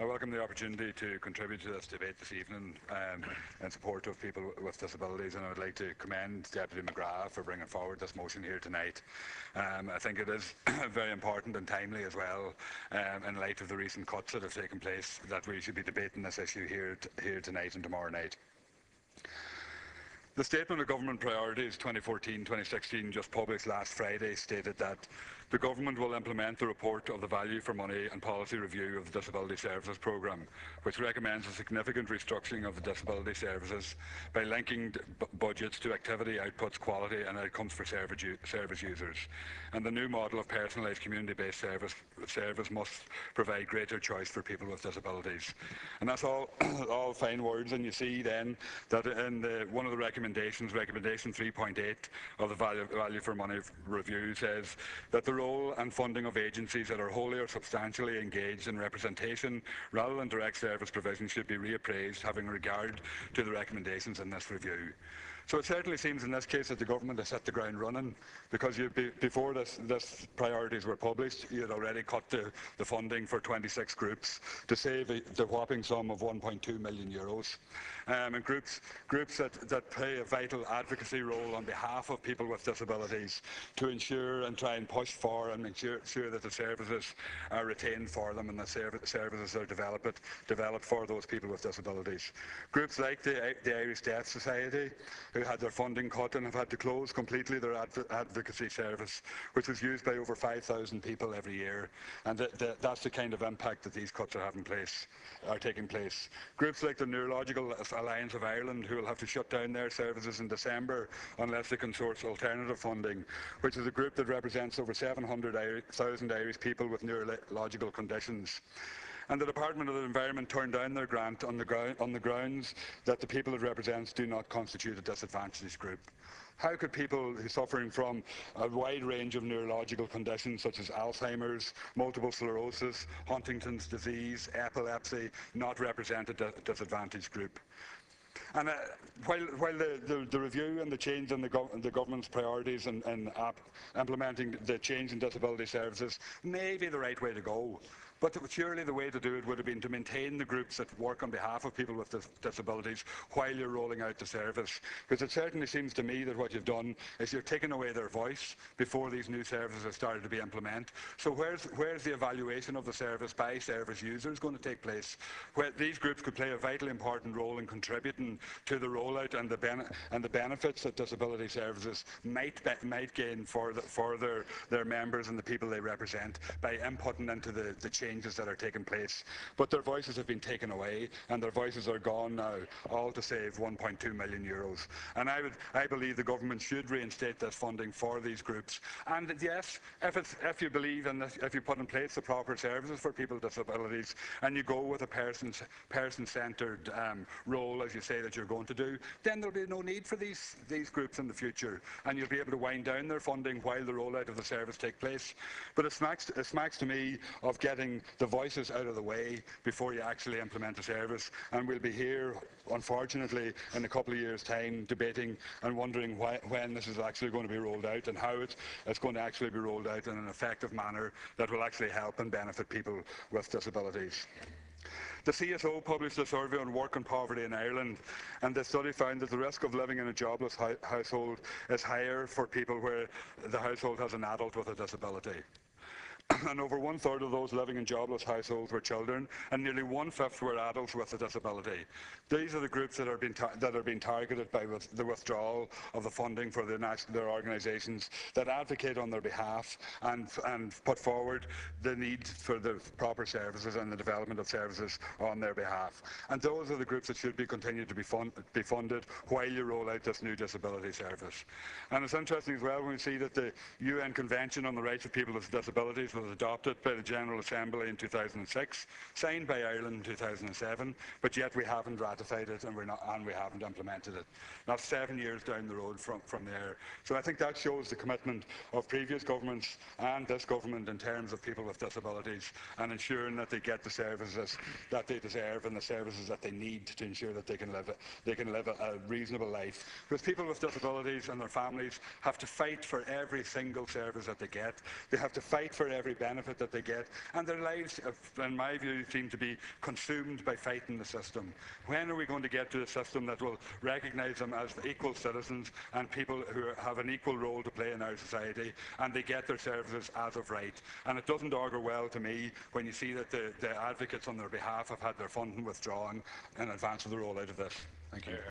I welcome the opportunity to contribute to this debate this evening in support of people with disabilities, and I would like to commend Deputy McGrath for bringing forward this motion here tonight. I think it is very important and timely as well, in light of the recent cuts that have taken place, that we should be debating this issue here tonight and tomorrow night. The Statement of Government Priorities 2014-2016, just published last Friday, stated that the Government will implement the report of the Value for Money and Policy Review of the Disability Services Programme, which recommends a significant restructuring of the disability services by linking budgets to activity, outputs, quality and outcomes for service users. And the new model of personalised community-based service must provide greater choice for people with disabilities. And that's all fine words, and you see then that in one of the recommendations, recommendation 3.8 of the Value for Money review, says that the role and funding of agencies that are wholly or substantially engaged in representation rather than direct service provision should be reappraised, having regard to the recommendations in this review. So it certainly seems in this case that the Government has hit the ground running, because before this priorities were published, you had already cut the funding for 26 groups to save the whopping sum of €1.2 million. And groups that play a vital advocacy role on behalf of people with disabilities to ensure and try and push for and make sure that the services are retained for them and the services are developed for those people with disabilities. Groups like the Irish Deaf Society, who had their funding cut and have had to close completely their advocacy service, which was used by over 5,000 people every year. And that's the kind of impact that these cuts are taking place. Groups like the Neurological Alliance of Ireland, who will have to shut down their services in December unless they can source alternative funding, which is a group that represents over 700,000 Irish people with neurological conditions. And the Department of the Environment turned down their grant on the grounds that the people it represents do not constitute a disadvantaged group. How could people who are suffering from a wide range of neurological conditions such as Alzheimer's, multiple sclerosis, Huntington's disease, epilepsy not represent a disadvantaged group? And while the review and the change in the Government's priorities and implementing the change in disability services may be the right way to go, but surely the way to do it would have been to maintain the groups that work on behalf of people with disabilities while you're rolling out the service. Because it certainly seems to me that what you've done is you're taking away their voice before these new services have started to be implemented. So where's the evaluation of the service by service users going to take place? Where these groups could play a vitally important role in contributing to the rollout and the benefits that disability services might gain for their members and the people they represent by inputting into the changes that are taking place. But their voices have been taken away, and their voices are gone now, all to save €1.2 million. And I believe the Government should reinstate this funding for these groups. And yes, if you believe in this, if you put in place the proper services for people with disabilities, and you go with a person-centred role, as you say that you're going to do, then there'll be no need for these groups in the future, and you'll be able to wind down their funding while the rollout of the service takes place. But it smacks to me of getting the voices out of the way before you actually implement the service, and we'll be here, unfortunately, in a couple of years' time debating and wondering when this is actually going to be rolled out and how it's going to actually be rolled out in an effective manner that will actually help and benefit people with disabilities. The CSO published a survey on work and poverty in Ireland, and the study found that the risk of living in a jobless household is higher for people where the household has an adult with a disability. And over 1/3 of those living in jobless households were children, and nearly 1/5 were adults with a disability. These are the groups that are being targeted by the withdrawal of the funding for their organisations that advocate on their behalf and put forward the need for the proper services and the development of services on their behalf. And those are the groups that should be continued to be funded while you roll out this new disability service. And it's interesting as well when we see that the UN Convention on the Rights of People with Disabilities was adopted by the General Assembly in 2006, signed by Ireland in 2007, but yet we haven't ratified it and we haven't implemented it. That's 7 years down the road from there. So I think that shows the commitment of previous governments and this government in terms of people with disabilities and ensuring that they get the services that they deserve and the services that they need to ensure that they can live a reasonable life. Because people with disabilities and their families have to fight for every single service that they get. They have to fight for every every benefit that they get, and their lives, in my view, seem to be consumed by fighting the system. When are we going to get to a system that will recognise them as equal citizens and people who have an equal role to play in our society, and they get their services as of right? And it doesn't augur well to me when you see that the advocates on their behalf have had their funding withdrawn in advance of the rollout of this. Thank you.